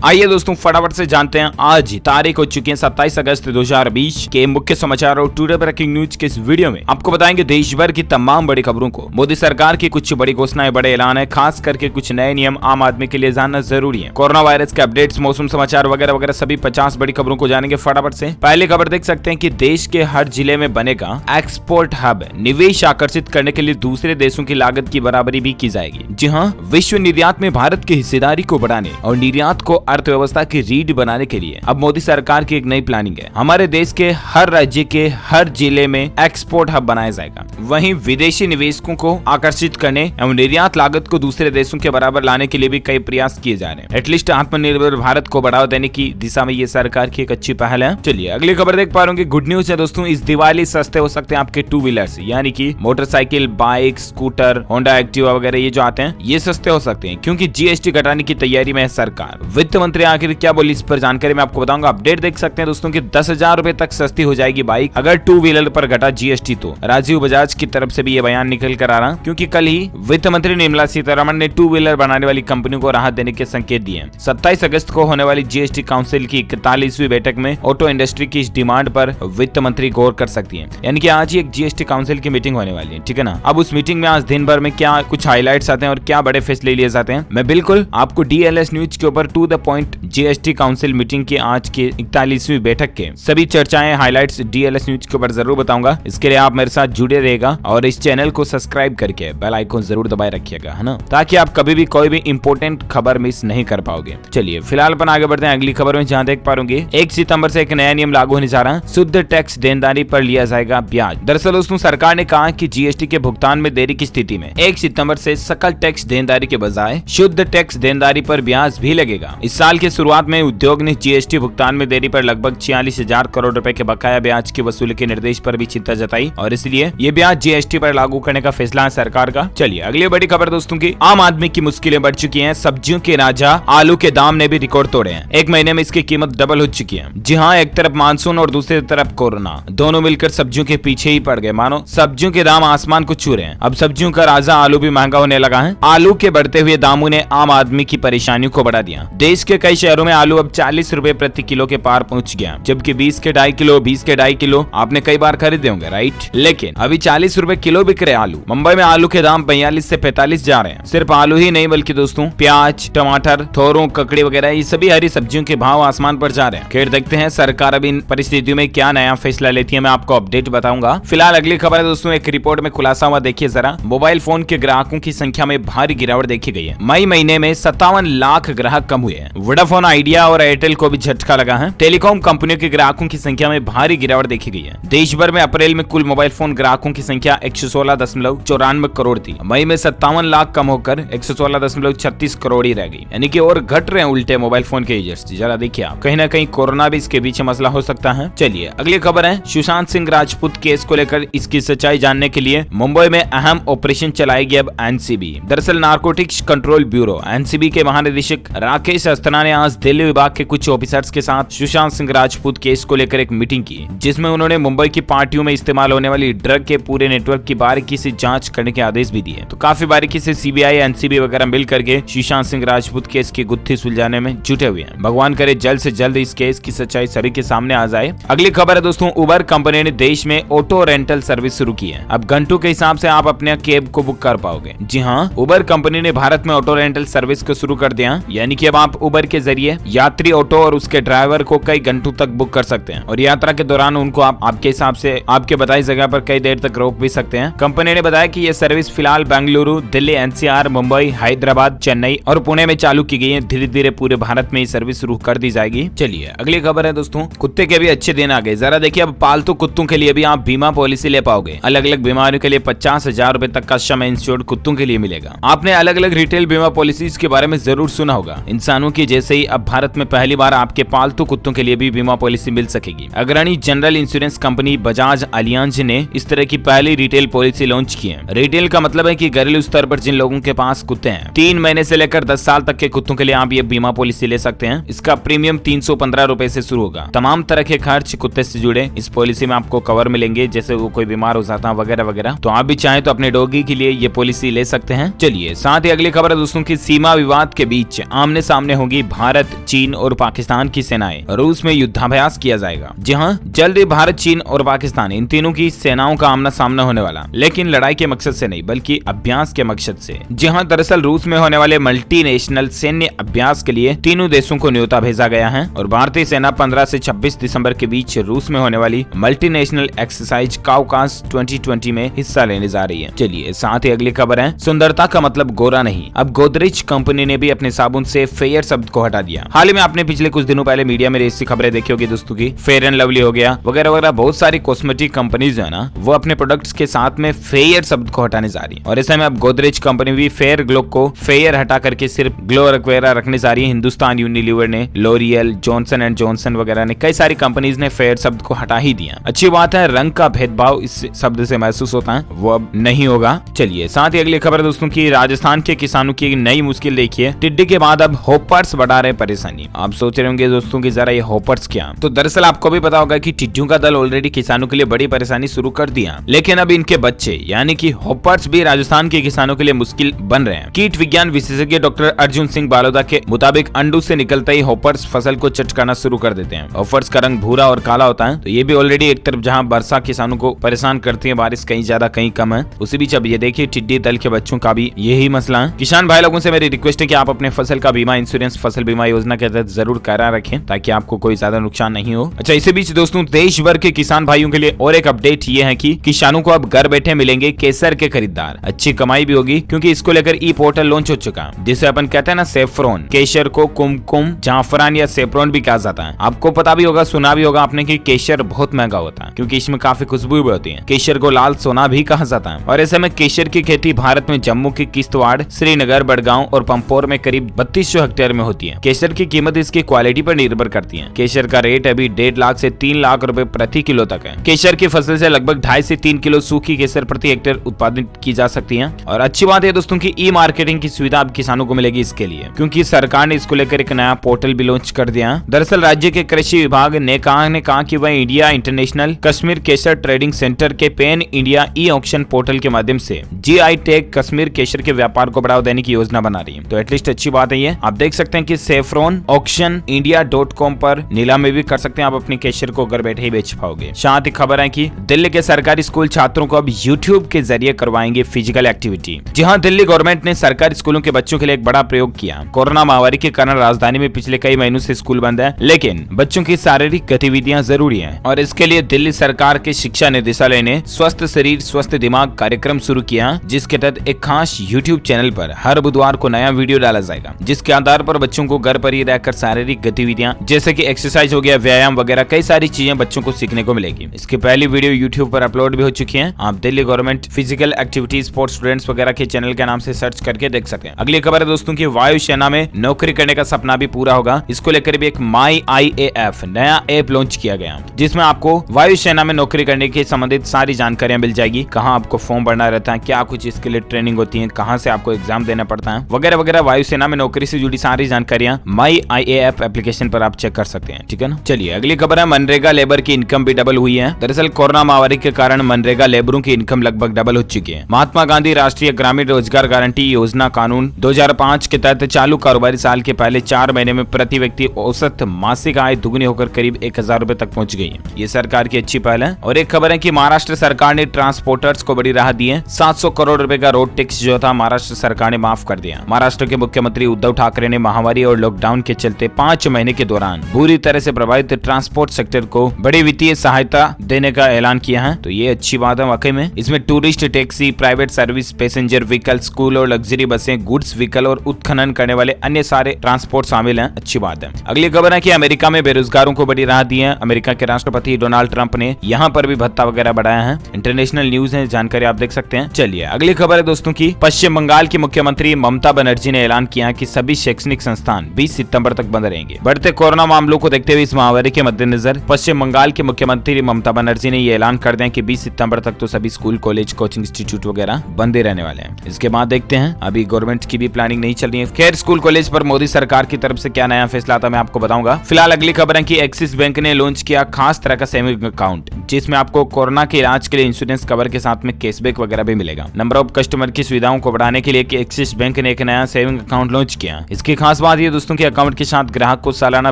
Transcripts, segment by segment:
आइए दोस्तों फटाफट से जानते हैं आज तारीख हो चुकी है 27 अगस्त 2020 के मुख्य समाचार और टुडे ब्रेकिंग न्यूज के इस वीडियो में आपको बताएंगे देश भर की तमाम बड़ी खबरों को। मोदी सरकार की कुछ बड़ी घोषणाएं, बड़े ऐलान है, खास करके कुछ नए नियम आम आदमी के लिए जानना जरूरी है। कोरोना वायरस के अपडेट्स, मौसम समाचार वगैरह वगैरह सभी 50 बड़ी खबरों को जानेंगे फटाफट से। पहली खबर देख सकते हैं कि देश के हर जिले में बनेगा एक्सपोर्ट हब। निवेश आकर्षित करने के लिए दूसरे देशों की लागत की बराबरी भी की जाएगी। जी हाँ, विश्व निर्यात में भारत की हिस्सेदारी को बढ़ाने और निर्यात को अर्थव्यवस्था की रीढ़ बनाने के लिए अब मोदी सरकार की एक नई प्लानिंग है। हमारे देश के हर राज्य के हर जिले में एक्सपोर्ट हब बनाया जाएगा। वहीं विदेशी निवेशकों को आकर्षित करने एवं निर्यात लागत को दूसरे देशों के बराबर लाने के लिए भी कई प्रयास किए जा रहे हैं। एटलीस्ट आत्मनिर्भर भारत को बढ़ावा देने की दिशा में ये सरकार की एक अच्छी पहल है। चलिए अगली खबर देख पा रहे गुड न्यूज है दोस्तों, इस दिवाली सस्ते हो सकते हैं आपके टू व्हीलर्स, यानी कि motorcycle, bike, scooter, Honda Activa वगैरह ये जो आते हैं ये सस्ते हो सकते हैं क्योंकि जीएसटी घटाने की तैयारी में है सरकार। वित्त मंत्री आखिर क्या बोली इस पर जानकारी मैं आपको बताऊंगा। अपडेट देख सकते हैं दोस्तों कि 10,000 रुपए तक सस्ती हो जाएगी बाइक अगर टू व्हीलर पर घटा जीएसटी। तो राजीव बजाज की तरफ से भी ये बयान निकल कर आ रहा क्योंकि कल ही वित्त मंत्री निर्मला सीतारमण ने टू व्हीलर बनाने वाली कंपनियों को राहत देने के संकेत दिए हैं। 27 अगस्त को होने वाली जीएसटी काउंसिल की 41वीं बैठक में ऑटो इंडस्ट्री की इस डिमांड पर वित्त मंत्री गौर कर सकती है। यानी कि आज ही एक जीएसटी काउंसिल की मीटिंग होने वाली है, ठीक है ना। अब उस मीटिंग में आज दिन भर में क्या कुछ हाईलाइट्स आते हैं और क्या बड़े फैसले लिए जाते हैं, मैं बिल्कुल आपको डीएलएस न्यूज के ऊपर to the point GST council meeting की आज के 41वीं बैठक के सभी चर्चाएं, हाइलाइट्स डीएलएस न्यूज के ऊपर जरूर बताऊंगा। इसके लिए आप मेरे साथ जुड़े रहेगा और इस चैनल को सब्सक्राइब करके बेल आइकन जरूर दबाए रखिएगा, है ना, ताकि आप कभी भी कोई भी इंपॉर्टेंट खबर मिस नहीं कर पाओगे। चलिए फिलहाल अपन आगे बढ़ते हैं अगली खबर में, जहां देख पाओगे 1 सितंबर से एक नया नियम लागू होने जा रहा है। शुद्ध टैक्स देनदारी पर लिया जाएगा ब्याज। दरअसल दोस्तों सरकार ने कहा कि जीएसटी के भुगतान में देरी की स्थिति में 1 सितंबर से सकल टैक्स देनदारी के बजाय शुद्ध टैक्स देनदारी पर ब्याज भी लगेगा। इस साल की शुरुआत में उद्योग ने जीएसटी भुगतान में देरी पर लगभग 46,000 करोड़ रुपए के बकाया ब्याज की वसूली के निर्देश पर भी चिंता जताई और इसलिए ये ब्याज जीएसटी पर लागू करने का फैसला है सरकार का। चलिए अगली बड़ी खबर दोस्तों की, आम आदमी की मुश्किलें बढ़ चुकी हैं। सब्जियों के राजा आलू के दाम ने भी रिकॉर्ड तोड़े हैं। एक महीने में इसकी कीमत डबल हो चुकी है। जी हाँ, एक तरफ मानसून और दूसरी तरफ कोरोना, दोनों मिलकर सब्जियों के पीछे ही पड़ गए। मानो सब्जियों के दाम आसमान को छू रहे हैं। अब सब्जियों का राजा आलू भी महंगा होने लगा है। आलू के बढ़ते हुए दामों ने आम आदमी की परेशानियों को बढ़ा दिया। देश के कई शहरों में आलू अब 40 रुपए प्रति किलो के पार पहुंच गया, जबकि 20 के 2.5 किलो आपने कई बार खरीदे होंगे, राइट। लेकिन अभी 40 रुपए किलो बिक रहे आलू। मुंबई में आलू के दाम 42 से 45 जा रहे हैं। सिर्फ आलू ही नहीं बल्कि दोस्तों प्याज, टमाटर, थोरों, ककड़ी वगैरह ये सभी हरी सब्जियों के भाव आसमान पर जा रहे हैं। खैर देखते हैं सरकार अब इन परिस्थितियों में क्या नया फैसला लेती है, मैं आपको अपडेट बताऊंगा। फिलहाल अगली खबर है दोस्तों, एक रिपोर्ट में खुलासा हुआ, देखिए जरा। मोबाइल फोन के ग्राहकों की संख्या में भारी गिरावट देखी गई है। मई महीने में 57 लाख ग्राहक कम हुए हैं। वोडाफोन, आइडिया और एयरटेल को भी झटका लगा है। टेलीकॉम कंपनियों के ग्राहकों की संख्या में भारी गिरावट देखी गई है। देश भर में अप्रैल में कुल मोबाइल फोन ग्राहकों की संख्या 116.94 करोड़ थी। मई में 57 लाख कम होकर 116.36 करोड़ ही रह गई, यानी कि और घट रहे हैं उल्टे मोबाइल फोन के यूजर्स। जरा देखिए आप, कहीं ना कहीं कोरोना भी इसके पीछे मसला हो सकता है। चलिए अगली खबर है, सुशांत सिंह राजपूत केस को लेकर इसकी सच्चाई जानने के लिए मुंबई में अहम ऑपरेशन चलाएगी अब एनसीबी। दरअसल नारकोटिक्स कंट्रोल ब्यूरो एनसीबी के महानिदेशक राकेश अस्थाना ने आज दिल्ली विभाग के कुछ ऑफिसर्स के साथ सुशांत सिंह राजपूत केस को लेकर एक मीटिंग की, जिसमें उन्होंने मुंबई की पार्टियों में इस्तेमाल होने वाली ड्रग के पूरे नेटवर्क की बारीकी से जांच करने के आदेश भी दिए। तो काफी बारीकी से सीबीआई, एनसीबी वगैरह मिल करके सुशांत सिंह राजपूत केस की गुत्थी सुलझाने में जुटे हुए हैं। भगवान करे जल्द से जल्द इस केस की सच्चाई सभी के सामने आ जाए। अगली खबर है दोस्तों, उबर कंपनी ने देश में ऑटो रेंटल सर्विस शुरू की है। अब घंटों के हिसाब से आप अपने कैब को बुक कर पाओगे। जी हाँ, उबर कंपनी ने भारत में ऑटो रेंटल सर्विस को शुरू कर दिया, यानी कि अब आप उबर के जरिए यात्री, ऑटो और उसके ड्राइवर को कई घंटों तक बुक कर सकते हैं और यात्रा के दौरान उनको आप आपके हिसाब से आपके बताई जगह पर कई देर तक रोक भी सकते हैं। कंपनी ने बताया कि यह सर्विस फिलहाल बेंगलुरु, दिल्ली, एनसीआर, मुंबई, हैदराबाद, चेन्नई और पुणे में चालू की गई है। धीरे धीरे पूरे भारत में ये सर्विस शुरू कर दी जाएगी। चलिए अगली खबर है दोस्तों, कुत्ते के भी अच्छे दिन आ गए। जरा देखिए, अब पालतू कुत्तों के लिए भी आप बीमा पॉलिसी ले पाओगे। अलग अलग बीमारियों के लिए 50,000 रुपए तक का सम इंश्योर्ड कुत्तों के लिए मिलेगा। आपने अलग अलग रिटेल बीमा पॉलिसीज के बारे में जरूर सुना होगा। इंसानों की जैसे ही अब भारत में पहली बार आपके पालतू कुत्तों के लिए भी बीमा पॉलिसी मिल सकेगी। अग्रणी general insurance company Bajaj Allianz ने इस तरह की पहली रिटेल पॉलिसी लॉन्च की है। रिटेल का मतलब है कि घरेलू स्तर पर जिन लोगों के पास कुत्ते हैं, 3 महीने से लेकर 10 साल तक के कुत्तों के लिए आप ये बीमा पॉलिसी ले सकते हैं। इसका प्रीमियम 315 रुपए से शुरू होगा। तमाम तरह के खर्च कुत्ते से जुड़े इस पॉलिसी में आपको कवर मिलेंगे, जैसे वो कोई बीमार हो जाता है वगैरह वगैरह। तो आप भी चाहें तो अपने डॉगी के लिए ये पॉलिसी ले सकते हैं। चलिए साथ ही अगली खबर है दोस्तों की, सीमा विवाद के बीच आमने सामने होंगे होंगी भारत, चीन और पाकिस्तान की सेनाएं। रूस में युद्धाभ्यास किया जाएगा। जी हाँ, जल्द ही भारत, चीन और पाकिस्तान इन तीनों की सेनाओं का आमना सामना होने वाला, लेकिन लड़ाई के मकसद से नहीं बल्कि अभ्यास के मकसद से। जी हाँ, दरअसल रूस में होने वाले मल्टीनेशनल सैन्य अभ्यास के लिए तीनों देशों को न्योता भेजा गया है और भारतीय सेना 15 से 26 दिसंबर के बीच रूस में होने वाली मल्टीनेशनल एक्सरसाइज काउकास 2020 में हिस्सा लेने जा रही है। चलिए साथ ही अगली खबर है, सुंदरता का मतलब गोरा नहीं। अब गोदरेज कंपनी ने भी अपने साबुन से फेयर शब्द को हटा दिया। हाल ही में आपने पिछले कुछ दिनों पहले मीडिया में ऐसी खबरें देखी होगी दोस्तों की, फेयर एंड लवली हो गया वगैरह वगैरह, बहुत सारी कॉस्मेटिक कंपनीज है ना, वो अपने प्रोडक्ट्स के साथ में फेयर शब्द को हटाने जा रही है। और ऐसे में अब गोदरेज कंपनी भी फेयर ग्लो को फेयर हटा करके सिर्फ ग्लो वगैरह रखने जा रही है। हिंदुस्तान यूनिलीवर ने, लोरियल, जॉनसन एंड जॉनसन वगैरह ने, कई सारी कंपनीज ने फेयर शब्द को हटा ही दिया। अच्छी बात है, रंग का भेदभाव इस शब्द से महसूस होता है, वो अब नहीं होगा। चलिए साथ ही अगली खबर दोस्तों की, राजस्थान के किसानों की एक नई मुश्किल देखिए, टिड्डी के बाद अब होपर्स बढ़ा रहे परेशानी। आप सोच रहे होंगे दोस्तों की जरा ये होपर्स क्या, तो दरअसल आपको भी पता होगा कि टिड्डियों का दल ऑलरेडी किसानों के लिए बड़ी परेशानी शुरू कर दिया, लेकिन अब इनके बच्चे यानी कि होपर्स भी राजस्थान के किसानों के लिए मुश्किल बन रहे हैं। कीट विज्ञान विशेषज्ञ डॉक्टर अर्जुन सिंह बालोदा के मुताबिक अंडू से निकलते ही होपर्स फसल को चटकाना शुरू कर देते हैं। होपर्स का रंग भूरा और काला होता है, तो ये भी ऑलरेडी एक तरफ जहां वर्षा किसानों को परेशान करती है, बारिश कहीं ज्यादा कहीं कम है, उसी बीच अब ये देखिए टिड्डी दल के बच्चों का भी यही मसला है। किसान भाई लोगों से मेरी रिक्वेस्ट है कि आप अपने फसल का बीमा इंश्योरेंस फसल बीमा योजना के तहत जरूर करा रखें ताकि आपको कोई ज्यादा नुकसान नहीं हो। अच्छा, इसी बीच दोस्तों देश भर के किसान भाइयों के लिए और एक अपडेट ये है कि किसानों को अब घर बैठे मिलेंगे केसर के खरीदार। अच्छी कमाई भी होगी क्योंकि इसको लेकर ई पोर्टल लॉन्च हो चुका है, जिसे अपन कहते हैं ना सेफ्रॉन। केसर को कुमकुम, जाफरान या सेफ्रॉन भी कहा जाता है। आपको पता भी होगा, सुना भी होगा आपने कि केसर बहुत महंगा होता है क्योंकि इसमें काफी खुशबू भी होती है। केसर को लाल सोना भी कहा जाता है। और ऐसे में केसर की खेती भारत में जम्मू की किश्तवाड़, श्रीनगर, बड़गांव और पंपोर में करीब 3200 हेक्टेयर में होती है। केसर की कीमत इसकी क्वालिटी पर निर्भर करती है। केसर का रेट अभी 1.5 लाख से 3 लाख रुपए प्रति किलो तक है। केसर की फसल से लगभग 2.5 से 3 किलो सूखी केसर प्रति हेक्टेयर उत्पादित की जा सकती है। और अच्छी बात है दोस्तों की ई मार्केटिंग की सुविधा अब किसानों को मिलेगी इसके लिए, क्योंकि सरकार ने इसको लेकर एक नया पोर्टल भी लॉन्च कर दिया है। दरअसल राज्य के कृषि विभाग ने कहा कि वह इंडिया इंटरनेशनल कश्मीर केसर ट्रेडिंग सेंटर के pen India e auction portal के माध्यम से GI टैग कश्मीर केसर के व्यापार को बढ़ावा देने की योजना बना रही है। तो एटलीस्ट अच्छी बात है ये। आप देख सकते हैं कि सेफ्रॉन ऑक्शन इंडिया.com पर नीलामी भी कर सकते हैं, आप अपने केसर को घर बैठे ही बेच पाओगे। साथ ही खबर है कि दिल्ली के सरकारी स्कूल छात्रों को अब YouTube के जरिए करवाएंगे फिजिकल एक्टिविटी। जी हाँ, दिल्ली गवर्नमेंट ने सरकारी स्कूलों के बच्चों के लिए एक बड़ा प्रयोग किया। कोरोना महामारी के कारण राजधानी में पिछले कई महीनों से स्कूल बंद है, लेकिन बच्चों की शारीरिक गतिविधियां जरूरी हैं और इसके लिए दिल्ली सरकार के शिक्षा निदेशालय ने स्वस्थ शरीर स्वस्थ दिमाग कार्यक्रम शुरू किया, जिसके तहत एक खास YouTube चैनल पर हर बुधवार को नया वीडियो डाला जाएगा, जिसके आधार पर बच्चों को घर पर ही रहकर शारीरिक गतिविधियां जैसे कि एक्सरसाइज हो गया, व्यायाम वगैरह कई सारी चीजें बच्चों को सीखने को मिलेगी। इसकी पहली वीडियो YouTube पर अपलोड भी हो चुकी है। आप Delhi government physical activity sports students वगैरह के चैनल के नाम से सर्च करके देख सकते हैं। अगली खबर है दोस्तों की, वायु सेना में नौकरी करने का सपना भी पूरा होगा। इसको लेकर भी एक माई IAF नया ऐप लॉन्च किया गया, जिसमें आपको वायु सेना में नौकरी करने के संबंधित सारी जानकारियां मिल जाएगी। कहां आपको फॉर्म भरना रहता है, क्या कुछ इसके लिए ट्रेनिंग होती है, कहां से आपको एग्जाम देना पड़ता है वगैरह वगैरह। वायु सेना में नौकरी से जुड़ी सारी जानकारियां माई IAF एप्लीकेशन पर आप चेक कर सकते हैं, ठीक है ना। चलिए अगली खबर है, मनरेगा लेबर की इनकम भी डबल हुई है। दरअसल कोरोना महामारी के कारण मनरेगा लेबरों की इनकम लगभग डबल हो चुकी है। महात्मा गांधी राष्ट्रीय ग्रामीण रोजगार गारंटी योजना कानून 2005 के तहत चालू कारोबारी साल के पहले 4 महीने में प्रति व्यक्ति औसत मासिक आय दुगनी होकर करीब 1000 रुपए तक पहुंच गई है। ये सरकार की अच्छी पहल है। और एक खबर है कि महाराष्ट्र सरकार ने ट्रांसपोर्टर्स को बड़ी राहत दी है। 700 करोड़ रुपए का रोड टैक्स जो था महाराष्ट्र सरकार ने माफ कर दिया। महाराष्ट्र के मुख्यमंत्री उद्धव ठाकरे ने महामारी और लॉकडाउन के चलते 5 महीने के दौरान बुरी तरह से प्रभावित ट्रांसपोर्ट सेक्टर को बड़ी वित्तीय सहायता देने का ऐलान किया है। तो ये अच्छी बात है वाकई में। इसमें tourist taxi, private service, passenger vehicle, school और लग्जरी बसें, गुड्स व्हीकल और उत्खनन करने वाले अन्य सारे ट्रांसपोर्ट शामिल हैं। अच्छी बात है। अगली खबर है कि अमेरिका में बेरोजगारों को बड़ी राहत दी है। अमेरिका के राष्ट्रपति डोनाल्ड ट्रंप ने यहाँ पर भी भत्ता वगैरह बढ़ाया है। इंटरनेशनल न्यूज है, जानकारी आप देख सकते हैं। चलिए अगली खबर है दोस्तों की, पश्चिम बंगाल की मुख्यमंत्री ममता बनर्जी ने ऐलान किया कि सभी शैक्षणिक संस्थान 20 सितंबर तक बंद रहेंगे। बढ़ते कोरोना मामलों को देखते हुए इस महामारी के मद्देनजर पश्चिम बंगाल के मुख्यमंत्री ममता बनर्जी ने ये ऐलान कर दिया कि 20 सितंबर तक तो सभी स्कूल, कॉलेज, कोचिंग इंस्टीट्यूट वगैरह बंद ही रहने वाले हैं। इसके बाद देखते हैं, अभी गवर्नमेंट की भी प्लानिंग नहीं चल रही है। खैर, स्कूल कॉलेज पर मोदी सरकार की तरफ से क्या नया फैसला आता मैं आपको बताऊंगा। फिलहाल अगली खबर है कि एक्सिस बैंक ने लॉन्च किया खास तरह का सेविंग अकाउंट, जिसमें आपको कोरोना के इलाज के लिए इंश्योरेंस कवर के साथ में कैशबैक वगैरह भी मिलेगा। नंबर ऑफ कस्टमर की सुविधाओं को बढ़ाने के लिए एक्सिस बैंक ने एक नया सेविंग अकाउंट लॉन्च किया। इसकी खास खास बात ये दोस्तों के अकाउंट के साथ ग्राहक को सालाना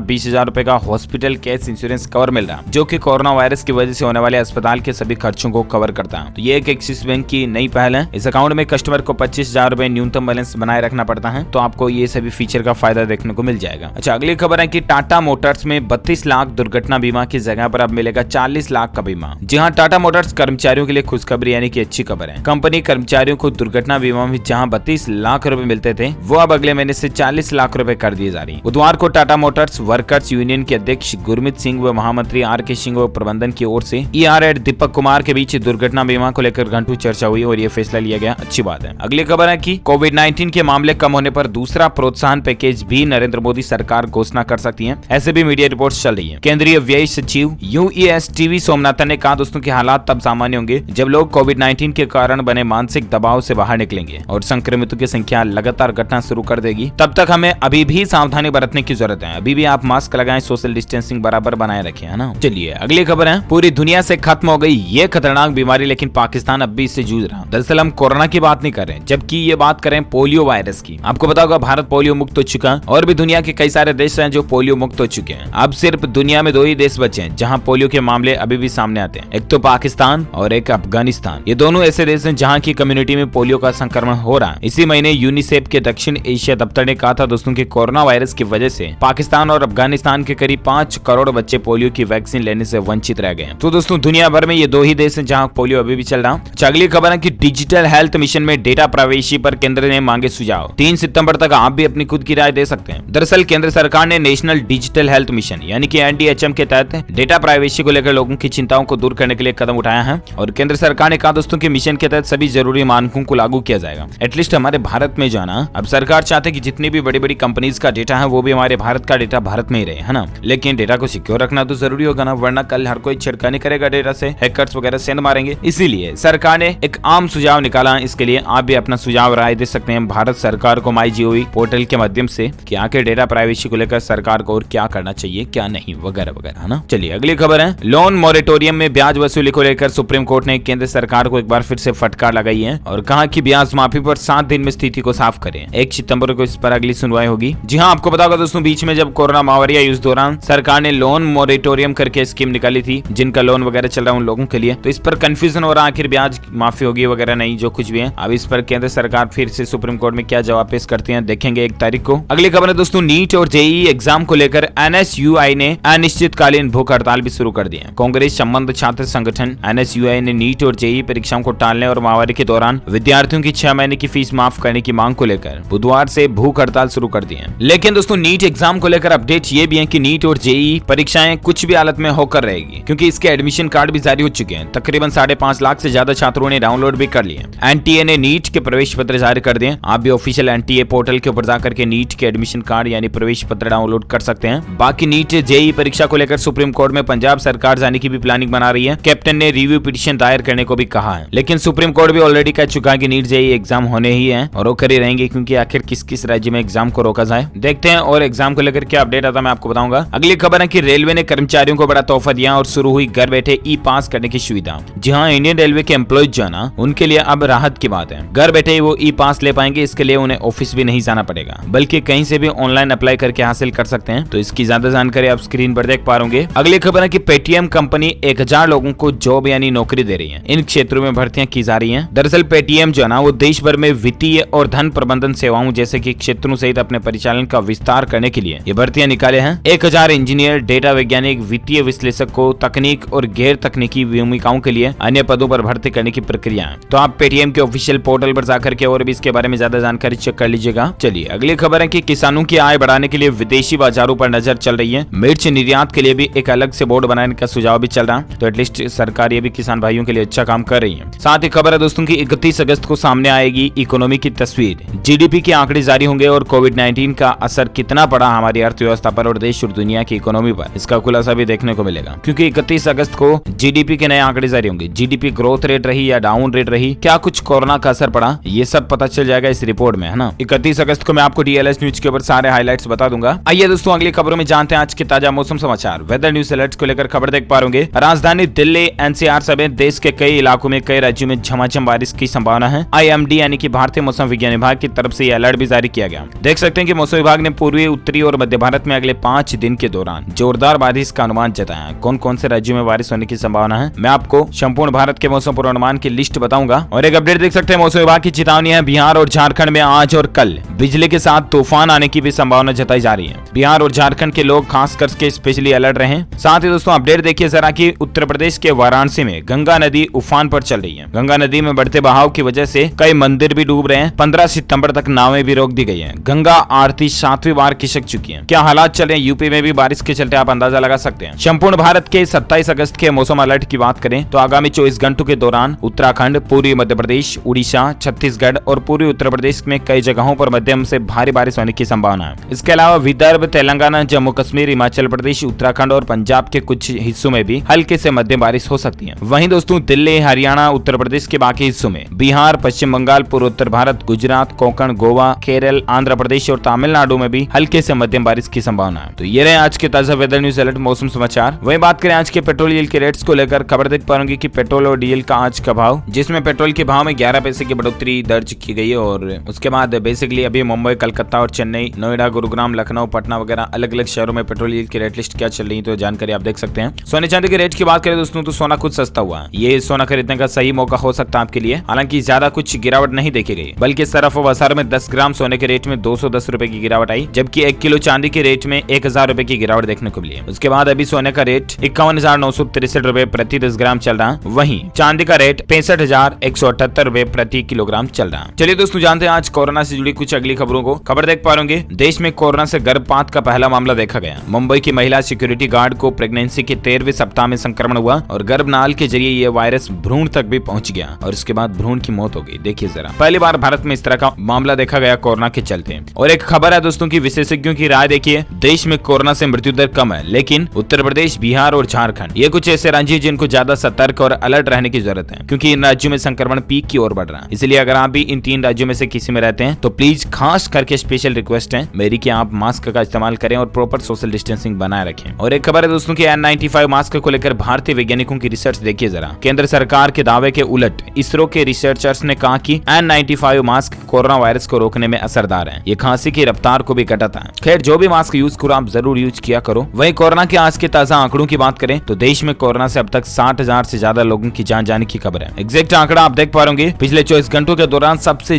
20,000 रुपए का हॉस्पिटल केस इंश्योरेंस कवर मिल रहा है, जो कि कोरोना वायरस की वजह से होने वाले अस्पताल के सभी खर्चों को कवर करता है। तो ये एक एक्सिस बैंक की नई पहल है। इस अकाउंट में कस्टमर को 25,000 रुपए न्यूनतम बैलेंस बनाए रखना पड़ता है, तो आपको ये सभी फीचर का फायदा देखने को मिल जाएगा। अच्छा, अगली खबर है कि टाटा मोटर्स में 32 लाख दुर्घटना बीमा की जगह पर अब मिलेगा 40 लाख का बीमा। जी हाँ, टाटा मोटर्स कर्मचारियों के लिए खुशखबरी यानी कि अच्छी खबर है। कंपनी कर्मचारियों को दुर्घटना बीमा में जहां 32 लाख रुपए मिलते थे, वो अब अगले महीने से 40 लाख रुपए कर दिए जा रही है। बुधवार को टाटा मोटर्स वर्कर्स यूनियन के अध्यक्ष गुरमीत सिंह व महामंत्री आर.के. सिंह व प्रबंधन की ओर से ईआर दीपक कुमार के बीच दुर्घटना बीमा को लेकर घंटों चर्चा हुई और ये फैसला लिया गया। अच्छी बात है। अगली खबर है कि कोविड-19 के मामले कम होने पर दूसरा प्रोत्साहन पैकेज भी नरेंद्र मोदी सरकार घोषणा कर सकती है, ऐसे भी मीडिया रिपोर्ट्स चल रही है। केंद्रीय व्यय सचिव यूईएस टीवी सोमनाथन ने कहा दोस्तों कि हालात तब सामान्य होंगे जब लोग कोविड-19 के कारण बने मानसिक दबाव से बाहर निकलेंगे और संक्रमितों की संख्या लगातार घटना शुरू कर देगी। तब तक हमें अभी भी सावधानी बरतने की जरूरत है। अभी भी आप मास्क लगाएं, सोशल डिस्टेंसिंग बराबर बनाए रखें, है ना। चलिए अगली खबर है, पूरी दुनिया से खत्म हो गई ये खतरनाक बीमारी, लेकिन पाकिस्तान अब भी इससे जूझ रहा। दरअसल हम कोरोना की बात नहीं कर रहे, जबकि ये बात करें पोलियो वायरस की। आपको पता होगा भारत पोलियो मुक्त हो चुका, और भी दुनिया के कई सारे देश हैं जो पोलियो मुक्त हो चुके हैं। अब सिर्फ दुनिया में 2 ही देश बचे हैं जहां पोलियो के मामले अभी भी सामने आते हैं, एक तो पाकिस्तान और एक अफगानिस्तान। ये दोनों ऐसे देश हैं जहां की कम्युनिटी में पोलियो का संक्रमण हो रहा है। इसी महीने यूनिसेफ के दक्षिण एशिया दफ्तर ने कहा था दोस्तों कि कोरोना वायरस की वजह से पाकिस्तान और अफगानिस्तान के करीब 5 करोड़ बच्चे पोलियो की वैक्सीन लेने से वंचित रह गए। तो दोस्तों दुनिया भर में ये 2 ही देश हैं जहां पोलियो अभी भी चल रहा। अगली खबर है कि डिजिटल हेल्थ मिशन में डेटा प्राइवेसी पर केंद्र ने मांगे सुझाव। 3 सितंबर तक आप भी अपनी खुद की राय दे सकते हैं। दरअसल केंद्र सरकार ने नेशनल डिजिटल हेल्थ मिशन यानी कि एनडीएचएम के तहत डेटा प्राइवेसी को लेकर लोगों की चिंताओं को दूर करने के लिए कदम उठाया है, और केंद्र सरकार ने कहा दोस्तों कि मिशन के तहत सभी जरूरी मानकों को लागू किया जाएगा। एटलीस्ट हमारे भारत में जो है ना, अब सरकार चाहते हैं कि जितनी भी बड़ी बड़ी कंपनीज का डेटा है वो भी हमारे भारत का डेटा भारत में ही रहे, है ना। लेकिन डेटा को सिक्योर रखना तो जरूरी होगा ना, वरना कल हर कोई छिड़कानी करेगा डेटा से, हैकर्स वगैरह सेंध मारेंगे। इसीलिए सरकार ने एक आम सुझाव निकाला। इसके लिए आप भी अपना सुझाव राय दे सकते हैं भारत सरकार को MyGov पोर्टल के माध्यम से कि आखिर डेटा प्राइवेसी को लेकर सरकार को और क्या करना चाहिए क्या नहीं वगैरह वगैरह, है ना। चलिए अगली खबर है, लोन मॉरेटोरियम में ब्याज वसूली को लेकर सुप्रीम कोर्ट ने केंद्र सरकार को एक बार फिर से फटकार लगाई है और कहा कि ब्याज माफी पर 7 दिन में स्थिति को साफ करें। 1 सितंबर को इस पर अगली सुनवाई होगी। जी हाँ, आपको पता होगा दोस्तों बीच में जब कोरोना महामारी आई उस दौरान सरकार ने लोन मॉरेटोरियम करके स्कीम निकाली थी, जिनका लोन वगैरह चल रहा है उन लोगों के लिए। तो इस पर कंफ्यूजन हो रहा आखिर ब्याज माफी होगी वगैरह नहीं, जो कुछ भी है। अब इस पर केंद्र सरकार फिर से सुप्रीम कोर्ट में क्या जवाब पेश करती है देखेंगे 1 तारीख को। अगली खबर है दोस्तों, नीट और जेईई एग्जाम को लेकर एनएसयूआई ने अनिश्चितकालीन भूख हड़ताल भी शुरू कर दी है। कांग्रेस संबंध छात्र संगठन एनएसयूआई ने नीट और जेईई परीक्षाओं को टालने और महामारी के दौरान विद्यार्थियों की 6 महीने की फीस माफ करने की मांग को लेकर बुधवार से भूख हड़ताल शुरू कर दी है। लेकिन दोस्तों नीट एग्जाम को लेकर अपडेट ये भी है कि नीट और जेईई परीक्षाएं कुछ भी हालत में होकर रहेगी, क्योंकि इसके एडमिशन कार्ड भी जारी हो चुके हैं। तकरीबन 5.5 लाख से ज्यादा छात्रों ने डाउनलोड भी कर लिए। एनटीए ने नीट के प्रवेश पत्र जारी कर दिए। आप भी ऑफिशियल एनटीए पोर्टल के ऊपर जाकर के नीट के एडमिशन कार्ड यानी प्रवेश पत्र डाउनलोड कर सकते हैं। बाकी नीट जेईई परीक्षा को लेकर सुप्रीम कोर्ट में पंजाब सरकार जाने की भी प्लानिंग बना रही है। कैप्टन ने रिव्यू पिटीशन दायर करने को भी कहा है, लेकिन सुप्रीम कोर्ट भी ऑलरेडी कह चुका है कि नीट जेईई एग्जाम होने ही है और वो कर ही रहेंगे, क्योंकि आखिर किस किस राज्य में एग्जाम को रोका जाए। देखते हैं और एग्जाम को लेकर क्या अपडेट आता है मैं आपको बताऊंगा। अगली खबर है कि रेलवे ने कर्मचारियों को बड़ा तोहफा दिया और शुरू हुई घर बैठे ई पास करने की सुविधा। जी हाँ, इंडियन रेलवे के एम्प्लॉइज जो है ना, उनके लिए अब राहत की बात है। घर बैठे वो ई पास ले पाएंगे। इसके लिए उन्हें ऑफिस भी नहीं जाना पड़ेगा, बल्कि कहीं से भी ऑनलाइन अप्लाई करके हासिल कर सकते हैं। तो इसकी ज्यादा जानकारी आप स्क्रीन पर देख पा रहे। अगली खबर है कि पेटीएम कंपनी 1000 लोगों को जॉब यानी नौकरी दे रही है। इन क्षेत्रों में भर्तियां की जा रही हैं। दरअसल पेटीएम जो है ना, वो देश भर में वित्तीय और धन प्रबंधन सेवाओं जैसे कि क्षेत्रों सहित अपने परिचालन का विस्तार करने के लिए ये भर्तियां निकाले हैं। 1000 इंजीनियर, डेटा वैज्ञानिक, वित्तीय विश्लेषक को तकनीक और गैर तकनीकी भूमिकाओं के लिए अन्य पदों पर भर्ती करने की प्रक्रिया है। तो आप पेटीएम के ऑफिशियल पोर्टल पर जाकर के और भी इसके बारे में ज्यादा जानकारी चेक कर लीजिएगा। चलिए अगली खबर है कि किसानों की आय बढ़ाने के लिए विदेशी बाजारों पर नजर चल रही है। मिर्च निर्यात के लिए भी एक अलग से बोर्ड बनाने का सुझाव भी चल रहा है। तो एटलीस्ट सरकार ये भी किसान भाइयों के लिए अच्छा काम कर रही है। साथ ही खबर है दोस्तों की 31 अगस्त को सामने आएगी इकोनॉमी की तस्वीर। जीडीपी के आंकड़े जारी होंगे और कोविड-19 का असर कितना पड़ा हमारी अर्थव्यवस्था पर और देश और दुनिया की इकोनॉमी पर, इसका खुलासा भी देखने को मिलेगा। क्योंकि 31 अगस्त को जीडीपी के नए आंकड़े जारी होंगे। जीडीपी ग्रोथ रेट रही या डाउन रेट रही, क्या कुछ कोरोना का असर पड़ा, ये सब पता चल जाएगा इस रिपोर्ट में, है ना। 31 अगस्त को मैं आपको डीएलएस न्यूज के ऊपर सारे हाइलाइट्स बता दूंगा। आइए दोस्तों अगली खबरों में जानते हैं आज के ताजा मौसम समाचार। वेदर न्यूज अलर्ट को लेकर खबर देख पा रहे होंगे। राजधानी दिल्ली, एनसीआर समेत देश के कई इलाकों में कई राज्यों में झमाझम बारिश की संभावना है। आईएमडी यानी कि भारतीय मौसम विज्ञान विभाग की तरफ से यह अलर्ट भी जारी किया गया। देख सकते सकते हैं कि मौसम विभाग ने पूर्वी, उत्तरी और मध्य भारत में अगले 5 दिन के दौरान जोरदार बारिश का अनुमान जताया है। कौन कौन से राज्यों में बारिश होने की संभावना है, मैं आपको संपूर्ण भारत के मौसम पूर्वानुमान की लिस्ट बताऊंगा। और एक अपडेट देख सकते हैं, मौसम विभाग की चेतावनी है, बिहार और झारखंड में आज और कल बिजली के साथ तूफान आने की भी संभावना जताई जा रही है। बिहार और झारखंड के लोग खास करके स्पेशली अलर्ट रहें। साथ ही दोस्तों अपडेट देखिए जरा कि उत्तर प्रदेश के वाराणसी में गंगा नदी उफान पर चल रही है। गंगा नदी में बढ़ते बहाव की वजह से कई मंदिर भी डूब रहे हैं। 15 सितंबर तक नावें भी रोक दी गई हैं। गंगा आरती 7वीं बार खिसक चुकी है। क्या हालात चल रहे हैं यूपी में भी बारिश के चलते, आप अंदाजा लगा सकते हैं। संपूर्ण भारत के 27 अगस्त के मौसम अलर्ट की बात करें तो आगामी 24 घंटों के दौरान उत्तराखंड, पूर्वी मध्य प्रदेश, उड़ीसा, छत्तीसगढ़ और पूर्वी उत्तर प्रदेश में कई जगहों पर मध्यम से भारी बारिश होने की संभावना है। इसके अलावा विदर्भ, तेलंगाना, जम्मू कश्मीर, हिमाचल प्रदेश, उत्तराखंड और पंजाब के कुछ हिस्सों में भी हल्के से मध्यम बारिश हो सकती है। वहीं दोस्तों दिल्ली, हरियाणा, उत्तर प्रदेश के बाकी हिस्सों में, बिहार, पश्चिम बंगाल, पूर्वोत्तर भारत, गुजरात, कोंकण, गोवा, केरल, आंध्र प्रदेश और तमिलनाडु में भी हल्के से मध्यम बारिश की संभावना है। तो ये रहे आज के ताजा वेदर न्यूज अलर्ट मौसम समाचार। वहीं बात करें आज के पेट्रोल डीजल के रेट्स को लेकर, खबर देख पाएंगे कि पेट्रोल और डीजल का आज का भाव, जिसमें पेट्रोल के भाव में 11 पैसे की बढ़ोतरी दर्ज की गई है। और उसके बाद बेसिकली अभी मुंबई, कलकत्ता और चेन्नई, नोएडा, गुरुग्राम, लखनऊ, पटना वगैरह अलग अलग शहरों में पेट्रोल डीजल की रेट लिस्ट क्या चल रही है तो जानकारी आप देख सकते हैं। सोने चांदी के रेट की बात करें दोस्तों तो सोना कुछ सस्ता हुआ है। ये सोना खरीदने का सही मौका हो सकता है आपके लिए। हालांकि ज्यादा कुछ गिरावट नहीं देखी गई, बल्कि सरफ और बाजार में 10 ग्राम सोने के रेट में 210 रुपए की गिरावट आई, जबकि 1 किलो चांदी के रेट में 1000 रुपए की गिरावट देखने को मिली। उसके बाद अभी सोने का रेट 51,963 रुपए प्रति 10 ग्राम चल रहा है। वहीं चांदी का रेट 65,178 रुपए प्रति किलोग्राम चल रहा है। चलिए दोस्तों जानते हैं आज कोरोना से जुड़ी कुछ अगली खबरों को। खबर देख पा रहे देश में कोरोना से गर्भपात का पहला मामला देखा गया। मुंबई की महिला सिक्योरिटी गार्ड को प्रेगनेंसी के 13वें सप्ताह में संक्रमण हुआ और गर्भनाल के जरिए यह वायरस भ्रूण तक भी पहुंच गया और इसके बाद भ्रूण की मौत हो गई। देखिए जरा, पहली बार भारत में इस तरह का मामला देखा गया कोरोना के चलते। और एक खबर है दोस्तों की विशेषज्ञों की राय देखिए, देश में कोरोना से मृत्यु दर कम है, लेकिन उत्तर प्रदेश, बिहार और झारखंड ये कुछ ऐसे राज्य जिनको ज्यादा सतर्क और अलर्ट रहने की जरूरत है, क्योंकि इन राज्यों में संक्रमण पीक की ओर बढ़ रहा है। इसलिए अगर आप भी इन 3 राज्यों में से किसी में रहते हैं तो प्लीज खास करके स्पेशल रिक्वेस्ट है मेरी कि आप मास्क का इस्तेमाल करें और प्रॉपर सोशल डिस्टेंसिंग बनाए रखें। और एक खबर है दोस्तों की N95 मास्क को लेकर भारतीय वैज्ञानिकों की रिसर्च देखिए जरा। केंद्र सरकार के दावे के उलट इसरो के रिसर्चर्स ने कहा कि N95 मास्क कोरोना वायरस को रोकने में असरदार है। ये खांसी की रफ्तार को भी घटाता है। खैर जो भी मास्क यूज करो आप जरूर यूज किया करो। वहीं कोरोना के आज के ताजा आंकड़ों की बात करें तो देश में कोरोना से अब तक 60,000 से ज्यादा लोगों की जान जाने की खबर है। एग्जैक्ट आंकड़ा आप देख पा रहे पिछले 24 घंटों के दौरान सबसे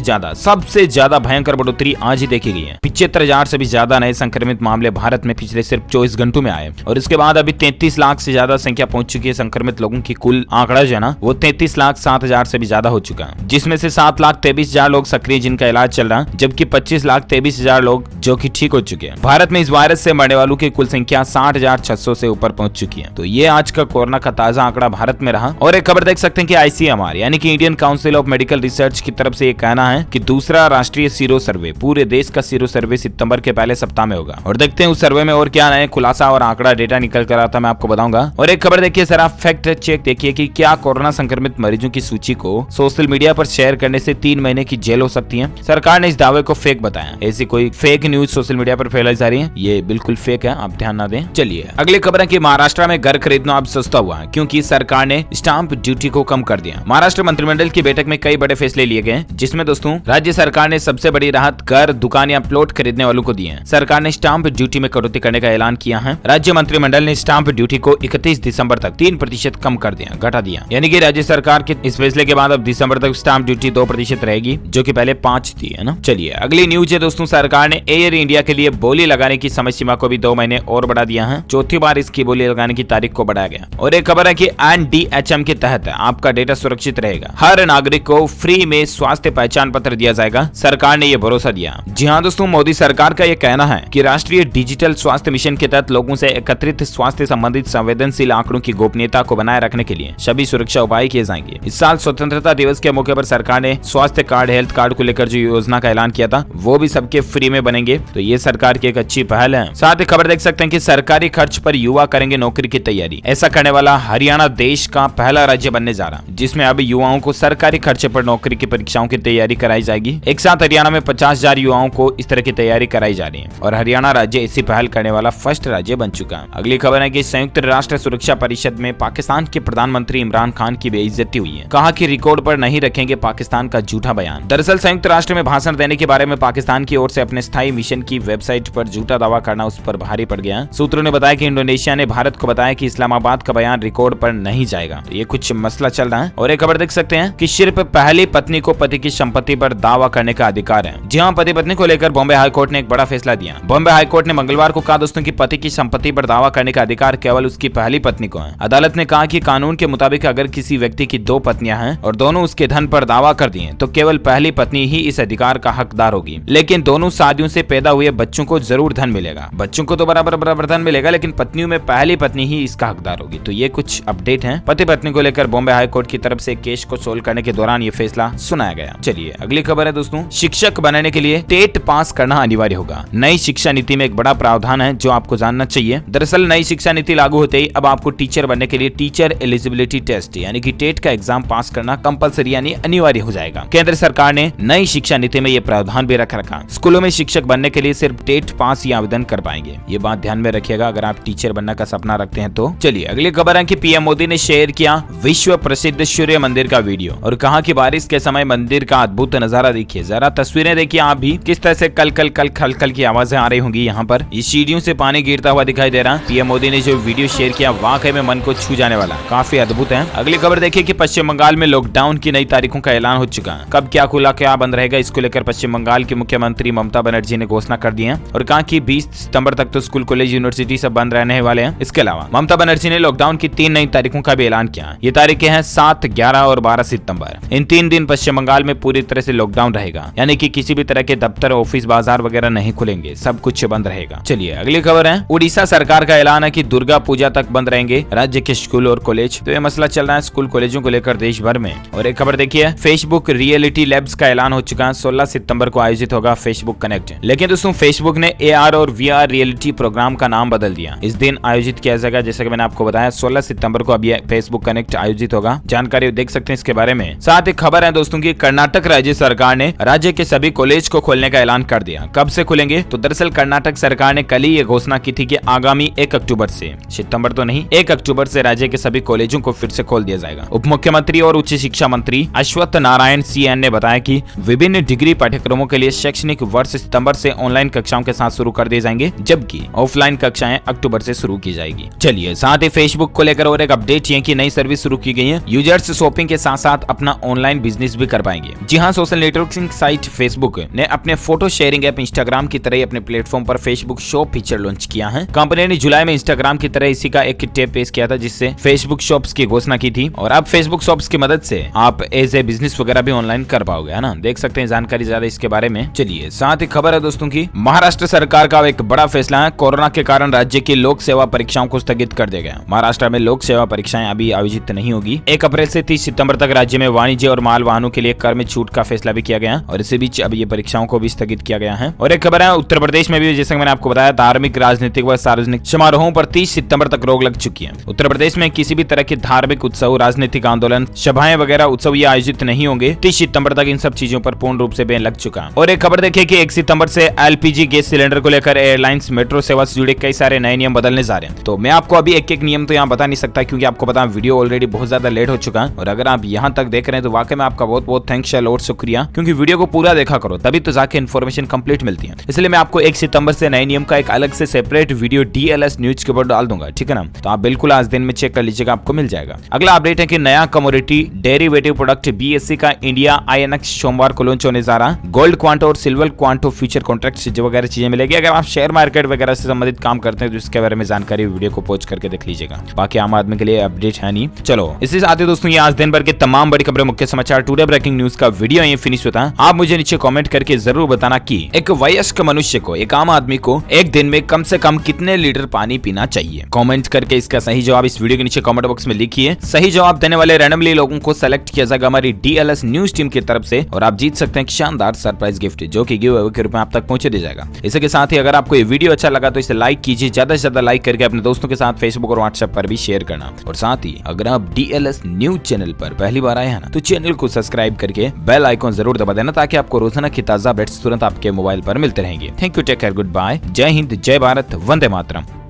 ज्यादा भयंकर बढ़ोतरी आज ही देखी गई है। 75,000 से भी ज्यादा नए संक्रमित मामले भारत में पिछले सिर्फ 24 घंटों में आए और इसके बाद अभी 33 लाख से ज्यादा संख्या पहुंच चुकी है। संक्रमित लोगों की कुल आंकड़ा जो है ना वो 33,07,000 से भी ज्यादा हो चुका है, जिसमें से 7,23,000 लोग सक्रिय जिनका इलाज चल रहा है, जबकि 25,23,000 लोग जो कि ठीक हो चुके हैं। भारत में इस वायरस से मरने वालों की कुल संख्या 60,600 से ऊपर पहुंच चुकी है। तो ये आज का कोरोना का ताजा आंकड़ा भारत में रहा। और एक खबर देख सकते हैं कि ICMR यानी कि Indian council of medical research की तरफ से ये कहना है कि दूसरा राष्ट्रीय सीरो सर्वे, पूरे देश का सीरो सर्वे सितंबर के पहले सप्ताह में होगा और देखते हैं उस सर्वे में और क्या नए खुलासा और आंकड़ा डेटा निकल कर आता मैं आपको बताऊंगा। और एक खबर देखिए जरा, फैक्ट चेक देखिए कि क्या कोरोना संक्रमित मरीजों की सूची को सोशल मीडिया पर शेयर करने से 3 महीने की जेल हो सकती है। सरकार ने इस दावे को फेक बताया। ऐसी कोई फेक न्यूज सोशल मीडिया पर फैलाई जा रही है, ये बिल्कुल फेक है, आप ध्यान ना दें। चलिए अगली खबर है कि महाराष्ट्र में घर खरीदना अब सस्ता हुआ है क्योंकि सरकार ने स्टाम्प ड्यूटी को कम कर दिया। महाराष्ट्र मंत्रिमंडल की बैठक में कई बड़े फैसले लिए गए, जिसमें दोस्तों राज्य सरकार ने सबसे बड़ी राहत घर, दुकान या प्लॉट खरीदने वालों को दी है। सरकार ने स्टाम्प ड्यूटी में कटौती करने का ऐलान किया है। राज्य मंत्रिमंडल ने स्टाम्प ड्यूटी को 31 दिसंबर तक 3% कम कर दिया, घटा दिया। यानी कि राज्य सरकार के इस फैसले के बाद अब दिसंबर तक स्टाम्प ड्यूटी 2% रहेगी, जो कि पहले 5 थी, है ना। चलिए अगली न्यूज है दोस्तों, सरकार ने एयर इंडिया के लिए बोली लगाने की समय सीमा को भी 2 महीने और बढ़ा दिया है। चौथी बार इसकी बोली लगाने की तारीख को बढ़ाया गया। और एक खबर है कि NDHM के तहत आपका डेटा सुरक्षित रहेगा। हर नागरिक को फ्री में स्वास्थ्य पहचान पत्र दिया जाएगा, सरकार ने यह भरोसा दिया। जी हाँ दोस्तों, मोदी सरकार का यह कहना है कि राष्ट्रीय डिजिटल स्वास्थ्य मिशन के तहत लोगों से एकत्रित स्वास्थ्य संबंधित संवेदनशील आंकड़ों की गोपनीयता को बनाए रखने के लिए सभी सुरक्षा उपाय किए जाएंगे। इस साल स्वतंत्रता दिवस के मौके पर सरकार ने स्वास्थ्य कार्ड, हेल्थ कार्ड को लेकर जो योजना का ऐलान किया था वो भी सबके फ्री में बनेंगे। तो ये सरकार की एक अच्छी पहल है। साथ ही खबर देख सकते हैं कि सरकारी खर्च पर युवा करेंगे नौकरी की तैयारी। ऐसा करने वाला हरियाणा देश का पहला राज्य बनने जा रहा है, जिसमें अब युवाओं को सरकारी खर्चे पर नौकरी की परीक्षाओं की तैयारी कराई जाएगी। एक साथ हरियाणा में 50,000 युवाओं को इस तरह की तैयारी कराई जा रही है और हरियाणा राज्य इसी पहल करने वाला फर्स्ट राज्य बन चुका है। अगली खबर है कि संयुक्त राष्ट्र सुरक्षा परिषद में पाकिस्तान के प्रधानमंत्री इमरान खान की बेइज्जती हुई है। कहा कि रिकॉर्ड पर नहीं रखेंगे पाकिस्तान का झूठा बयान। दरअसल संयुक्त राष्ट्र में भाषण देने के बारे में पाकिस्तान की ओर से अपने स्थायी मिशन की वेबसाइट पर झूठा दावा करना उस पर भारी पड़ गया। सूत्रों ने बताया कि इंडोनेशिया ने भारत को बताया कि इस्लामाबाद का बयान रिकॉर्ड पर नहीं जाएगा। ये कुछ मसला चल रहा है। और एक खबर देख सकते हैं कि सिर्फ पहली पत्नी को पति की संपत्ति पर दावा करने का अधिकार है। जी हाँ, पति पत्नी को लेकर बॉम्बे हाईकोर्ट ने एक बड़ा फैसला दिया। बॉम्बे हाईकोर्ट ने मंगलवार को कहा दोस्तों की पति की संपत्ति पर दावा करने का अधिकार केवल उसकी पहली पत्नी को है। अदालत ने कहा कि कानून के मुताबिक अगर किसी व्यक्ति की दो पत्नियां हैं और दोनों उसके धन पर दावा कर दिए तो केवल पहली पत्नी ही इस अधिकार का हकदार होगी। लेकिन दोनों शादियों से पैदा हुए बच्चों को जरूर धन मिलेगा। बच्चों को तो बराबर धन मिलेगा, लेकिन पत्नियों में पहली पत्नी ही इसका हकदार होगी। तो ये कुछ अपडेट है पति पत्नी को लेकर बॉम्बे हाईकोर्ट की तरफ से केस को सोल्व करने के दौरान ये फैसला सुनाया गया। चलिए अगली खबर है दोस्तों, शिक्षक बनने के लिए टेट पास करना अनिवार्य होगा। नई शिक्षा नीति में एक बड़ा प्रावधान है जो आपको जानना चाहिए। दरअसल नई शिक्षा नीति लागू होते ही अब आपको टीचर बनने के लिए टीचर एलिजिबिलिटी टेस्ट यानी कि टेट का एग्जाम पास करना कंपलसरी यानी अनिवार्य हो जाएगा। केंद्र सरकार ने नई शिक्षा नीति में ये प्रावधान भी रखा। स्कूलों में शिक्षक बनने के लिए सिर्फ टेट पास ही आवेदन कर पाएंगे। ये बात ध्यान में रखिएगा अगर आप टीचर बनने का सपना रखते हैं तो। चलिए अगली खबर है कि पीएम मोदी ने शेयर किया विश्व प्रसिद्ध सूर्य मंदिर का वीडियो और कहा कि बारिश के समय मंदिर का अद्भुत नजारा देखिए। जरा तस्वीरें देखिए आप भी, किस तरह से कल कल की आवाजें आ रही होंगी। यहाँ पर इस सीढ़ियों से पानी गिरता हुआ दिखाई दे रहा। पीएम मोदी ने जो वीडियो शेयर किया वाकई में मन को छू जाने वाला, काफी अद्भुत है। अगली खबर देखिए कि पश्चिम बंगाल में लॉकडाउन की नई तारीखों का ऐलान हो चुका है। कब क्या खुला क्या बंद रहेगा इसको लेकर पश्चिम बंगाल की मुख्यमंत्री ममता बनर्जी ने घोषणा कर दी है और कहा कि 20 सितंबर तक तो स्कूल कॉलेज यूनिवर्सिटी सब बंद रहने वाले हैं। इसके अलावा ममता बनर्जी ने लॉकडाउन की 3 नई तारीखों का भी ऐलान किया। ये तारीखें हैं 7, 11 और 12 सितंबर। इन 3 दिन पश्चिम बंगाल में पूरी तरह से लॉकडाउन रहेगा, यानी कि किसी भी तरह के दफ्तर, ऑफिस, बाजार वगैरह नहीं खुलेंगे, सब कुछ बंद रहेगा। चलिए अगली खबर है, उड़ीसा सरकार का ऐलान है कि दुर्गा पूजा तक बंद रहेंगे राज्य के स्कूल और कॉलेज। तो ये मसला चल रहा है स्कूल कॉलेजों को लेकर देश भर में। और एक खबर देखिए, फेसबुक रियलिटी लैब्स का ऐलान हो चुका है। 16 सितंबर को आयोजित होगा फेसबुक कनेक्ट। लेकिन दोस्तों फेसबुक ने AR और VR रियलिटी प्रोग्राम का नाम बदल दिया। इस दिन आयोजित किया जाएगा, जैसा कि मैंने आपको बताया 16 सितंबर को अब ये फेसबुक कनेक्ट आयोजित होगा। जानकारी देख सकते हैं इसके बारे में। साथ ही खबर है दोस्तों की कर्नाटक राज्य सरकार ने राज्य के सभी कॉलेज को खोलने का ऐलान कर दिया। कब से खुलेंगे? तो दरअसल कर्नाटक सरकार ने कल ही ये घोषणा की थी कि आगामी 1 अक्टूबर से, सितंबर तो नहीं, 1 अक्टूबर से राज्य के सभी कॉलेजों को फिर से खोल दिया जाएगा। उप मुख्यमंत्री और उच्च शिक्षा मंत्री अश्वत्थ नारायण CN ने बताया कि विभिन्न डिग्री पाठ्यक्रमों के लिए शैक्षणिक वर्ष सितंबर से ऑनलाइन कक्षाओं के साथ शुरू कर दिए जाएंगे, जबकि ऑफलाइन कक्षाएं अक्टूबर से शुरू की जाएगी। चलिए साथ ही फेसबुक को लेकर और एक अपडेट ये कि नई सर्विस शुरू की गई है। यूजर्स शॉपिंग के साथ साथ अपना ऑनलाइन बिजनेस भी कर पाएंगे। जी हाँ, सोशल नेटवर्किंग साइट फेसबुक ने अपने फोटो शेयरिंग ऐप इंस्टाग्राम की तरह अपने प्लेटफॉर्म पर फेसबुक शॉप फीचर लॉन्च किया है। कंपनी ने जुलाई में इंस्टाग्राम की तरह इसी का एक टेप पेश किया था, जिससे फेसबुक शॉप्स की घोषणा की थी। और अब फेसबुक शॉप्स की मदद से आप एज ए बिजनेस वगैरह भी ऑनलाइन कर पाओगे, है ना। देख सकते हैं जानकारी ज्यादा इसके बारे में। चलिए साथ ही खबर है दोस्तों की, महाराष्ट्र सरकार का एक बड़ा फैसला है। कोरोना के कारण राज्य की लोक सेवा परीक्षाओं को स्थगित कर दिया गया। महाराष्ट्र में लोक सेवा परीक्षाएं अभी आयोजित नहीं होगी। 1 अप्रैल से 30 सितंबर तक राज्य में वाणिज्य और माल वाहनों के लिए कर में छूट का फैसला भी किया गया और इसी बीच अब ये परीक्षाओं को भी स्थगित किया गया है। और एक खबर है, उत्तर प्रदेश में भी जैसे मैंने आपको बताया धार्मिक, राजनीतिक व सार्वजनिक समारोहों पर 30 सितंबर तक रोक लग चुकी है। उत्तर प्रदेश में किसी भी तरह के धार्मिक उत्सव, राजनीतिक आंदोलन, सभाएं वगैरह उत्सव ये आयोजित नहीं होंगे। 30 सितंबर तक इन सब चीजों पर पूर्ण रूप से बैन लग चुका। और एक खबर देखिए कि 1 सितंबर से LPG गैस सिलेंडर को लेकर एयरलाइंस, मेट्रो सेवा से जुड़े कई सारे नए नियम बदलने जा रहे हैं। तो मैं आपको अभी एक नियम तो यहाँ बता नहीं सकता, क्योंकि आपको पता वीडियो ऑलरेडी बहुत ज्यादा लेट हो चुका है। और अगर आप यहाँ तक देख रहे हैं तो वाकई में आपका बहुत बहुत थैंक्स और शुक्रिया, क्योंकि वीडियो को पूरा देखा करो तभी तो जाके इन्फॉर्मेशन कंप्लीट मिलती है। इसलिए मैं आपको 1 सितंबर से नए नियम का एक अलग से सेपरेट वीडियो DLS न्यूज के ऊपर डाल दूंगा, ठीक है ना। तो आप बिल्कुल आज दिन में चेक कर लीजिएगा, आपको मिल जाएगा। अगला अपडेट है कि नया कमोडिटी डेरिवेटिव प्रोडक्ट BSE का इंडिया INX सोमवार को लॉन्च होने जा रहा। गोल्ड क्वांटो और सिल्वर क्वांटो फ्यूचर कॉन्ट्रैक्ट जो वगैरह चीजें मिलेगी। अगर आप शेयर मार्केट वगैरह से संबंधित काम करते हैं तो इसके बारे में जानकारी वीडियो को पॉज करके देख लीजिएगा। बाकी आम आदमी के लिए अपडेट है नहीं। चलो इसी साथ ही दोस्तों ये आज दिन भर के तमाम बड़ी खबरें, मुख्य समाचार, टुडे ब्रेकिंग न्यूज का वीडियो ये फिनिश होता है। आप मुझे नीचे कमेंट करके जरूर बताना कि एक वयस्क मनुष्य को, एक आम आदमी को एक दिन में कम से कम कितने लीटर पानी पीना चाहिए। कमेंट करके इसका सही जवाब इस वीडियो के नीचे कमेंट बॉक्स में लिखिए। सही जवाब देने वाले रैंडमली लोगों को सेलेक्ट किया जाएगा हमारी DLS न्यूज टीम की तरफ से और आप जीत सकते हैं शानदार सरप्राइज गिफ्ट, जो कि गिव अवे के रूप में आप तक पहुंचे दिया जाएगा। इसी के साथ ही अगर आपको ये वीडियो अच्छा लगा तो इसे लाइक कीजिए, ज्यादा से ज्यादा लाइक करके अपने दोस्तों के साथ फेसबुक और व्हाट्सएप पर भी शेयर करना। और साथ ही अगर आप DLS न्यूज चैनल पर पहली बार आए हैं ना, तो चैनल को सब्सक्राइब करके बेल आइकॉन जरूर दबा देना, ताकि आपको रोजाना की ताजा अपडेट्स तुरंत आपके मोबाइल पर मिलते रहेंगे। Thank you, take care, goodbye, जय हिंद, जय भारत, वंदे मातरम।